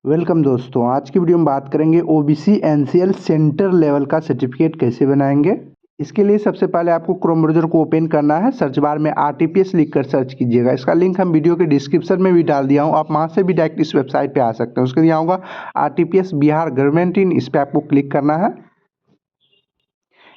Welcome दोस्तों, आज की वीडियो में बात करेंगे ओबीसी एनसीएल सेंटर लेवल का सर्टिफिकेट कैसे बनाएंगे। इसके लिए सबसे पहले आपको क्रोम ब्राउज़र को ओपन करना है। सर्च बार में आरटीपीएस लिखकर सर्च कीजिएगा। इसका लिंक हम वीडियो के डिस्क्रिप्शन में भी डाल दिया हूँ, आप वहाँ से भी डायरेक्ट इस वेबसाइट पे आ सकते हैं। उसके लिए होगा आरटीपीएस बिहार गवर्नमेंट इन, इस पर आपको क्लिक करना है।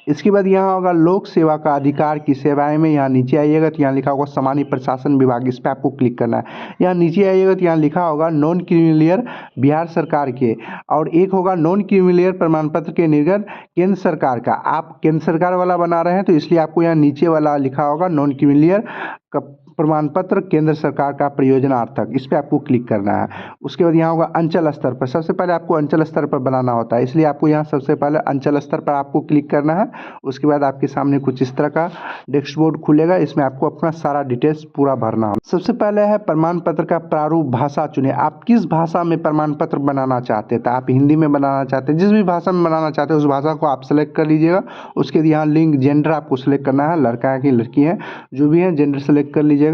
इसके बाद यहाँ होगा लोक सेवा का अधिकार की सेवाएं में, यहाँ नीचे आइएगा तो यहाँ लिखा होगा सामान्य प्रशासन विभाग, इस पर आपको क्लिक करना है। यहाँ नीचे आइएगा तो यहाँ लिखा होगा नॉन क्रीमिलियर बिहार सरकार के, और एक होगा नॉन क्रीमिलियर प्रमाण पत्र के निर्गत केंद्र सरकार का। आप केंद्र सरकार वाला बना रहे हैं तो इसलिए आपको यहाँ नीचे वाला लिखा होगा नॉन क्रीमिलियर का प्रमाण पत्र केंद्र सरकार का प्रयोजनार्थक, इस पर आपको क्लिक करना है। उसके बाद यहाँ होगा अंचल स्तर पर, सबसे पहले आपको अंचल स्तर पर बनाना होता है, इसलिए आपको यहाँ सबसे पहले अंचल स्तर पर आपको क्लिक करना है। उसके बाद आपके सामने कुछ इस तरह का डैशबोर्ड खुलेगा, इसमें आपको अपना सारा डिटेल्स पूरा भरना हो। सबसे पहले है प्रमाण पत्र का प्रारूप भाषा चुने, आप किस भाषा में प्रमाण पत्र बनाना चाहते हैं। तो आप हिंदी में बनाना चाहते हैं, जिस भी भाषा में बनाना चाहते हैं उस भाषा को आप सेलेक्ट कर लीजिएगा। उसके बाद यहाँ लिंग जेंडर आपको सेलेक्ट करना है, लड़का है कि लड़की है, जो भी है जेंडर सेलेक्ट कर लीजिएगा।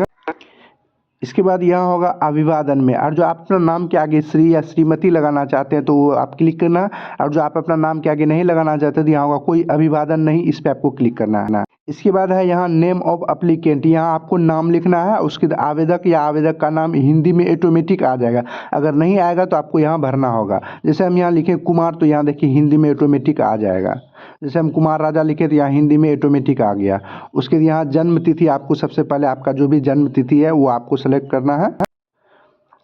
इसके बाद यहाँ होगा अभिवादन में, और जो आप अपना नाम के आगे श्री या श्रीमती लगाना चाहते हैं तो वो आप क्लिक करना है, और जो आप अपना नाम के आगे नहीं लगाना चाहते तो यहाँ होगा कोई अभिवादन नहीं, इस पर आपको क्लिक करना है ना। इसके बाद है यहाँ नेम ऑफ अप्लीकेंट, यहाँ आपको नाम लिखना है। उसके बाद आवेदक या आवेदक का नाम हिंदी में ऑटोमेटिक आ जाएगा, अगर नहीं आएगा तो आपको यहाँ भरना होगा। जैसे हम यहाँ लिखें कुमार तो यहाँ देखिए हिंदी में ऑटोमेटिक आ जाएगा। जैसे हम कुमार राजा लिखे तो यहाँ हिंदी में ऑटोमेटिक आ गया। उसके यहाँ जन्म तिथि, आपको सबसे पहले आपका जो भी जन्म तिथि है वो आपको सेलेक्ट करना है।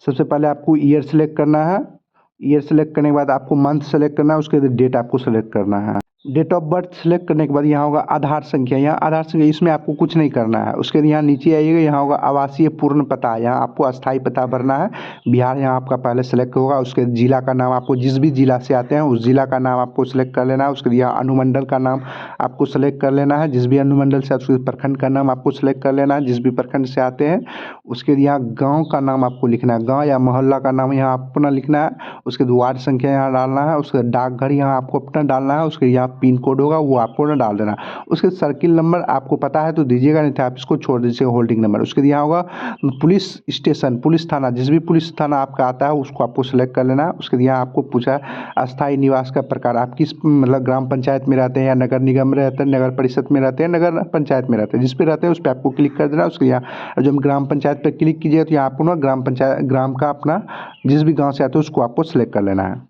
सबसे पहले आपको ईयर सेलेक्ट करना है। ईयर सेलेक्ट करने के बाद आपको मंथ सेलेक्ट करना है। उसके बाद डेट आपको सेलेक्ट करना है। डेट ऑफ बर्थ सेलेक्ट करने के बाद यहाँ होगा आधार संख्या, यहाँ आधार संख्या इसमें आपको कुछ नहीं करना है। उसके बाद यहाँ नीचे आइएगा, यहाँ होगा आवासीय पूर्ण पता, यहाँ आपको अस्थायी पता भरना है। बिहार यहाँ आपका पहले सेलेक्ट होगा। उसके जिला का नाम, आपको जिस भी जिला से आते हैं उस जिला का नाम आपको सेलेक्ट कर लेना है। उसके यहाँ अनुमंडल का नाम आपको सेलेक्ट कर लेना है, जिस भी अनुमंडल से उसके प्रखंड का नाम आपको सेलेक्ट कर लेना है, जिस भी प्रखंड से आते हैं। उसके यहाँ गाँव का नाम आपको लिखना है, गाँव या मोहल्ला का नाम यहाँ अपना लिखना है। उसके बाद वार्ड संख्या यहाँ डालना है। उसके डाकघर यहाँ आपको अपना डालना है। उसके यहाँ पिन कोड होगा वो आपको ना डाल देना। उसके सर्किल नंबर आपको पता है तो दीजिएगा, नहीं तो आप इसको छोड़ दीजिए होल्डिंग नंबर। उसके यहाँ होगा पुलिस स्टेशन, पुलिस थाना, जिस भी पुलिस थाना आपका आता है उसको आपको सेलेक्ट कर लेना है। उसके यहाँ आपको पूछा अस्थायी निवास का प्रकार, आप किस मतलब ग्राम पंचायत में रहते हैं या नगर निगम में रहते हैं, नगर परिषद में रहते हैं, नगर पंचायत में रहते हैं, जिस पे रहते हैं उस पर आपको क्लिक कर देना। उसके यहाँ जब ग्राम पंचायत पर क्लिक कीजिएगा तो यहाँ आपको ना ग्राम पंचायत, ग्राम का अपना जिस भी गाँव से आते हैं उसको आपको सेलेक्ट कर लेना है।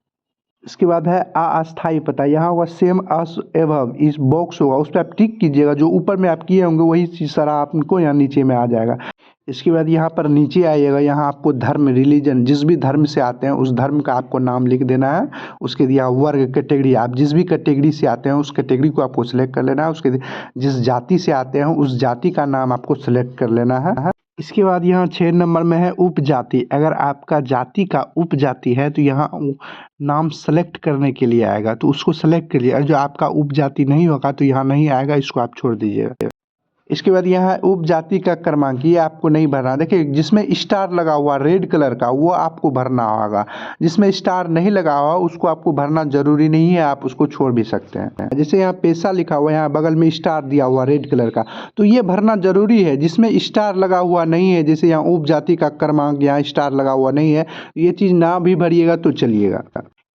इसके बाद है अस्थायी पता, यहाँ होगा सेम अस एवब, इस बॉक्स होगा उस पर आप टिक कीजिएगा। जो ऊपर में आप किए होंगे वही चीज़ सारा आपको यहाँ नीचे में आ जाएगा। इसके बाद यहाँ पर नीचे आइएगा, यहाँ आपको धर्म, रिलीजन, जिस भी धर्म से आते हैं उस धर्म का आपको नाम लिख देना है। उसके दिया वर्ग, कैटेगरी, आप जिस भी कैटेगरी से आते हैं उस कैटेगरी को आपको सिलेक्ट कर लेना है। उसके जिस जाति से आते हैं उस जाति का नाम आपको सिलेक्ट कर लेना है। इसके बाद यहाँ 6 नंबर में है उपजाति, अगर आपका जाति का उपजाति है तो यहाँ नाम सेलेक्ट करने के लिए आएगा तो उसको सेलेक्ट करिए, और जो आपका उपजाति नहीं होगा तो यहाँ नहीं आएगा, इसको आप छोड़ दीजिएगा। इसके बाद यहाँ उपजाति का क्रमांक, ये आपको नहीं भरना। देखिए जिसमें स्टार लगा हुआ रेड कलर का वो आपको भरना होगा, जिसमें स्टार नहीं लगा हुआ उसको आपको भरना जरूरी नहीं है, आप उसको छोड़ भी सकते हैं। जैसे यहाँ पेशा लिखा हुआ है, यहाँ बगल में स्टार दिया हुआ रेड कलर का, तो ये भरना जरूरी है। जिसमें स्टार लगा हुआ नहीं है, जैसे यहाँ उपजाति का क्रमांक यहाँ स्टार लगा हुआ नहीं है, ये चीज़ ना भी भरिएगा तो चलिएगा।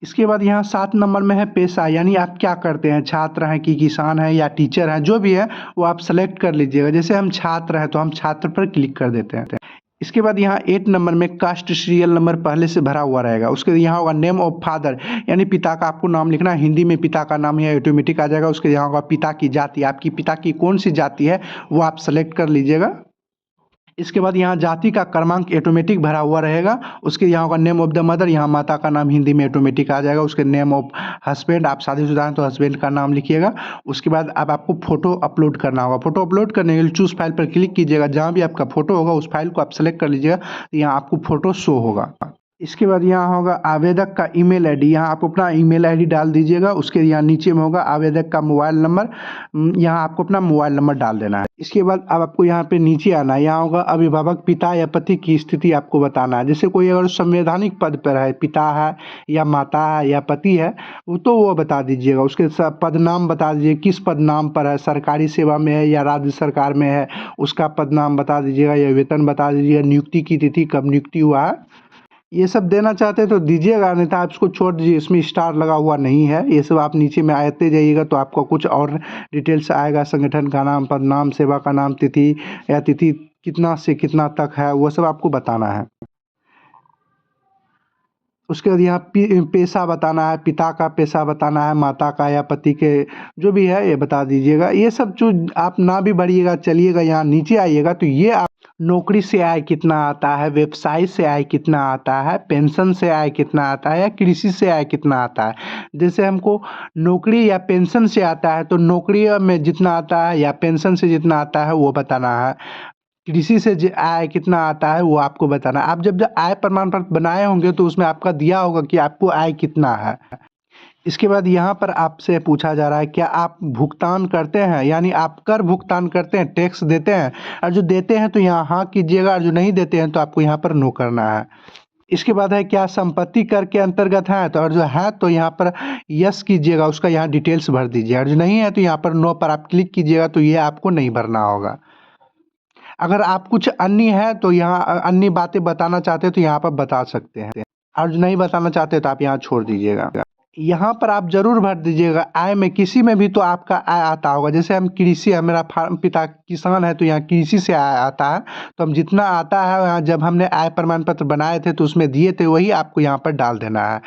इसके बाद यहाँ 7 नंबर में है पेशा, यानी आप क्या करते हैं, छात्र हैं कि किसान हैं या टीचर हैं, जो भी है वो आप सेलेक्ट कर लीजिएगा। जैसे हम छात्र हैं तो हम छात्र पर क्लिक कर देते हैं। इसके बाद यहाँ 8 नंबर में कास्ट सीरियल नंबर पहले से भरा हुआ रहेगा। उसके यहाँ होगा नेम ऑफ फादर, यानी पिता का आपको नाम लिखना है। हिंदी में पिता का नाम यहाँ ऑटोमेटिक आ जाएगा। उसके यहाँ होगा पिता की जाति, आपकी पिता की कौन सी जाति है वो आप सेलेक्ट कर लीजिएगा। इसके बाद यहाँ जाति का क्रमांक ऑटोमेटिक भरा हुआ रहेगा। उसके यहाँ होगा नेम ऑफ द मदर, यहाँ माता का नाम हिंदी में ऑटोमेटिक आ जाएगा। उसके नेम ऑफ हस्बैंड, आप शादीशुदा हैं तो हस्बैंड का नाम लिखिएगा। उसके बाद अब आपको फोटो अपलोड करना होगा। फोटो अपलोड करने के लिए चूज फाइल पर क्लिक कीजिएगा, जहाँ भी आपका फोटो होगा उस फाइल को आप सेलेक्ट कर लीजिएगा, तो यहाँ आपको फोटो शो होगा। इसके बाद यहाँ होगा आवेदक का ईमेल आईडी, यहाँ आप अपना ईमेल आईडी डाल दीजिएगा। उसके यहाँ नीचे में होगा आवेदक का मोबाइल नंबर, यहाँ आपको अपना मोबाइल नंबर डाल देना है। इसके बाद अब आपको यहाँ पे नीचे आना है, यहाँ होगा अभिभावक पिता या पति की स्थिति आपको बताना है। जैसे कोई अगर संवैधानिक पद पर है, पिता है या माता है या पति है, तो वो बता दीजिएगा। उसके पद नाम बता दीजिए, किस पद नाम पर है, सरकारी सेवा में है या राज्य सरकार में है, उसका पद नाम बता दीजिएगा या वेतन बता दीजिएगा। नियुक्ति की तिथि कब नियुक्ति हुआ है, ये सब देना चाहते हैं तो दीजिएगा, नहीं तो आप इसको छोड़ दीजिए, इसमें स्टार लगा हुआ नहीं है। ये सब आप नीचे में आते जाइएगा तो आपको कुछ और डिटेल्स आएगा, संगठन का नाम, पद नाम, सेवा का नाम, तिथि या तिथि कितना से कितना तक है, वो सब आपको बताना है। उसके बाद यहाँ पेशा बताना है, पिता का पेशा बताना है, माता का या पति के जो भी है ये बता दीजिएगा। ये सब जो आप ना भी भरिएगा चलिएगा, यहाँ नीचे आइएगा तो ये आप नौकरी से आय कितना आता है, व्यवसाय से आय कितना आता है, पेंशन से आय कितना आता है या कृषि से आय कितना आता है। जैसे हमको नौकरी या पेंशन से आता है तो नौकरी में जितना आता है या पेंशन से जितना आता है वो बताना है। कृषि से आय कितना आता है वो आपको बताना है। आप जब आय प्रमाण पत्र बनाए होंगे तो उसमें आपका दिया होगा कि आपको आय कितना है। इसके बाद यहाँ पर आपसे पूछा जा रहा है क्या आप भुगतान करते हैं, यानी आप कर भुगतान करते हैं, टैक्स देते हैं। और जो देते हैं तो यहाँ हाँ कीजिएगा, और जो नहीं देते हैं तो आपको यहाँ पर नो करना है। इसके बाद है क्या संपत्ति कर के अंतर्गत है, तो और जो है तो यहाँ पर यस कीजिएगा, उसका यहाँ डिटेल्स भर दीजिए। और जो नहीं है तो यहाँ पर नो पर आप क्लिक कीजिएगा, तो ये आपको नहीं भरना होगा। अगर आप कुछ अन्य है तो यहाँ अन्य बातें बताना चाहते हैं तो यहाँ पर बता सकते हैं, और जो नहीं बताना चाहते तो आप यहाँ छोड़ दीजिएगा। यहाँ पर आप जरूर भर दीजिएगा आय में, किसी में भी तो आपका आय आता होगा। जैसे हम कृषि है, मेरा पिता किसान है तो यहाँ कृषि से आय आता है, तो हम जितना आता है यहाँ जब हमने आय प्रमाण पत्र बनाए थे तो उसमें दिए थे, वही आपको यहाँ पर डाल देना है।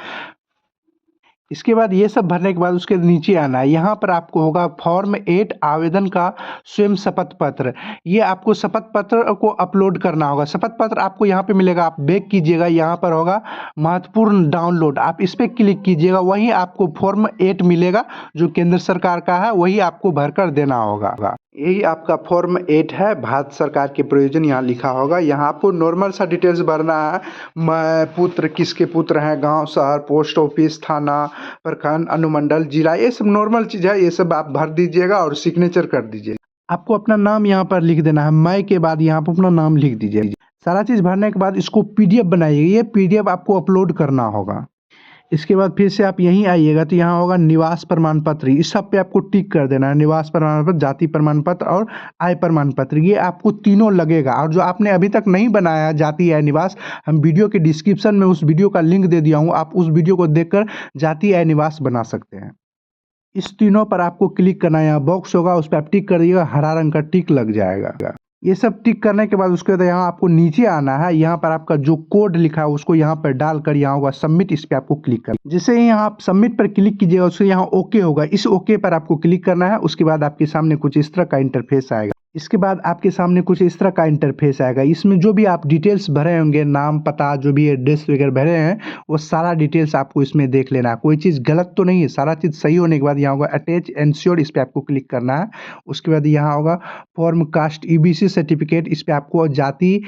इसके बाद ये सब भरने के बाद उसके नीचे आना है। यहाँ पर आपको होगा फॉर्म 8 आवेदन का स्वयं शपथ पत्र। ये आपको शपथ पत्र को अपलोड करना होगा। शपथ पत्र आपको यहाँ पे मिलेगा, आप बैक कीजिएगा, यहाँ पर होगा महत्वपूर्ण डाउनलोड, आप इस पर क्लिक कीजिएगा। वहीं आपको फॉर्म 8 मिलेगा जो केंद्र सरकार का है, वही आपको भरकर देना होगा। यही आपका फॉर्म 8 है, भारत सरकार के प्रयोजन यहाँ लिखा होगा। यहाँ आपको नॉर्मल सा डिटेल्स भरना है, मैं पुत्र किसके पुत्र हैं, गांव, शहर, पोस्ट ऑफिस, थाना, प्रखंड, अनुमंडल, जिला, ये सब नॉर्मल चीज़ है, ये सब आप भर दीजिएगा और सिग्नेचर कर दीजिएगा। आपको अपना नाम यहाँ पर लिख देना है, मैं के बाद यहाँ पर अपना नाम लिख दीजिए। सारा चीज़ भरने के बाद इसको PDF बनाइएगा, ये PDF आपको अपलोड करना होगा। इसके बाद फिर से आप यहीं आइएगा तो यहाँ होगा निवास प्रमाण पत्र, इस सब पे आपको टिक कर देना है। निवास प्रमाण पत्र, जाति प्रमाण पत्र और आय प्रमाण पत्र, ये आपको तीनों लगेगा। और जो आपने अभी तक नहीं बनाया है जाति आय निवास, हम वीडियो के डिस्क्रिप्शन में उस वीडियो का लिंक दे दिया हूँ, आप उस वीडियो को देखकर जाति आय निवास बना सकते हैं। इस तीनों पर आपको क्लिक करना है, यहाँ बॉक्स होगा उस पर आप टिक कर दीजिएगा, हरा रंग का टिक लग जाएगा। ये सब टिक करने के बाद उसके बाद यहाँ आपको नीचे आना है, यहाँ पर आपका जो कोड लिखा है उसको यहाँ पर डालकर यहाँ होगा सबमिट, इस पर आपको क्लिक करना है। जैसे ही यहाँ आप सबमिट पर क्लिक कीजिएगा उससे यहाँ ओके होगा, इस ओके पर आपको क्लिक करना है। उसके बाद आपके सामने कुछ इस तरह का इंटरफेस आएगा। इसके बाद आपके सामने कुछ इस तरह का इंटरफेस आएगा। इसमें जो भी आप डिटेल्स भरे होंगे, नाम, पता, जो भी एड्रेस वगैरह भरे हैं, वो सारा डिटेल्स आपको इसमें देख लेना है। कोई चीज़ गलत तो नहीं है, सारा चीज़ सही होने के बाद यहाँ होगा अटैच एंश्योर, इस पर आपको क्लिक करना है। उसके बाद यहाँ होगा फॉर्म कास्ट EBC सर्टिफिकेट, इस पर आपको जाति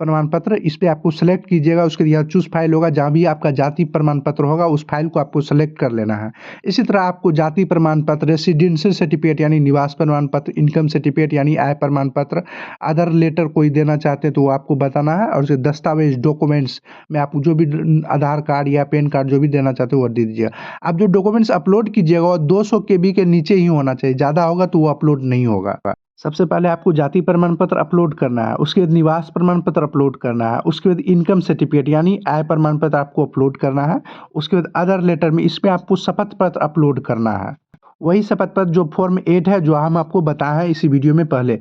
प्रमाण पत्र, इस पर आपको सेलेक्ट कीजिएगा। उसके यहाँ चूज फाइल होगा, जहाँ भी आपका जाति प्रमाण पत्र होगा उस फाइल को आपको सेलेक्ट कर लेना है। इसी तरह आपको जाति प्रमाण पत्र, रेसिडेंशियल सर्टिफिकेट यानी निवास प्रमाण पत्र, इनकम सर्टिफिकेट यानी आय प्रमाण पत्र, अदर लेटर कोई देना चाहते हैं तो वो आपको बताना है। और उसे दस्तावेज डॉक्यूमेंट्स में आप जो भी आधार कार्ड या पैन कार्ड जो भी देना चाहते हो वो दे दीजिएगा। आप जो डॉक्यूमेंट्स अपलोड कीजिएगा वो 200 KB के नीचे ही होना चाहिए, ज़्यादा होगा तो वो अपलोड नहीं होगा। सबसे पहले आपको जाति प्रमाण पत्र अपलोड करना है, उसके बाद निवास प्रमाण पत्र अपलोड करना है, उसके बाद इनकम सर्टिफिकेट यानी आय प्रमाण पत्र आपको अपलोड करना है। उसके बाद अदर लेटर में इसमें आपको शपथ पत्र अपलोड करना है, वही शपथ पत्र जो फॉर्म 8 है, जो हम आपको बताया है इसी वीडियो में पहले।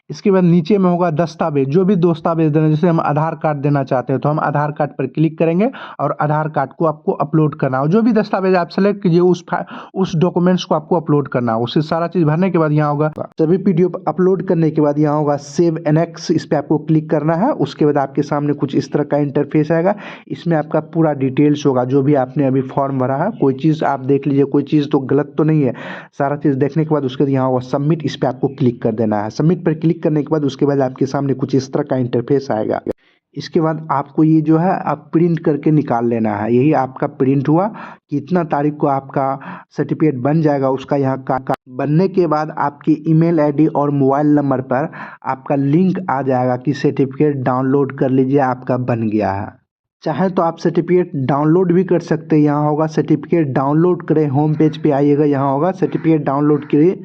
इसके बाद नीचे में होगा दस्तावेज, जो भी दस्तावेज देना, जैसे हम आधार कार्ड देना चाहते हैं तो हम आधार कार्ड पर क्लिक करेंगे और आधार कार्ड को आपको अपलोड करना हो। जो भी दस्तावेज आप सेलेक्ट कीजिए उस डॉक्यूमेंट्स को आपको अपलोड करना हो। उससे सारा चीज़ भरने के बाद यहाँ होगा सभी PDF अपलोड करने के बाद यहाँ होगा सेव एनेक्स, इस पर आपको क्लिक करना है। उसके बाद आपके सामने कुछ इस तरह का इंटरफेस आएगा, इसमें आपका पूरा डिटेल्स होगा, जो भी आपने अभी फॉर्म भरा है। कोई चीज़ आप देख लीजिए, कोई चीज़ तो गलत तो नहीं है। सारा चीज़ देखने के बाद उसके बाद यहाँ होगा सबमिट, इस पर आपको क्लिक कर देना है। सबमिट पर क्लिक करने के बाद उसके बाद आपके सामने कुछ इस तरह का इंटरफेस आएगा। इसके बाद आपको ये जो है आप प्रिंट करके निकाल लेना है। यही आपका प्रिंट हुआ, कितना तारीख को आपका सर्टिफिकेट बन जाएगा उसका यहाँ का बनने के बाद आपकी ईमेल आईडी और मोबाइल नंबर पर आपका लिंक आ जाएगा कि सर्टिफिकेट डाउनलोड कर लीजिए, आपका बन गया है। चाहे तो आप सर्टिफिकेट डाउनलोड भी कर सकते हैं, यहाँ होगा सर्टिफिकेट डाउनलोड करें, होम पेज पे आइएगा, यहाँ होगा सर्टिफिकेट डाउनलोड करें,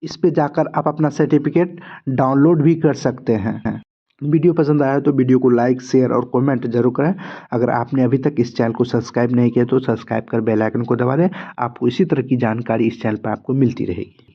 इस पे जाकर आप अपना सर्टिफिकेट डाउनलोड भी कर सकते हैं। वीडियो पसंद आया तो वीडियो को लाइक शेयर और कमेंट जरूर करें। अगर आपने अभी तक इस चैनल को सब्सक्राइब नहीं किया तो सब्सक्राइब कर बेल आइकन को दबा दें। आपको इसी तरह की जानकारी इस चैनल पर आपको मिलती रहेगी।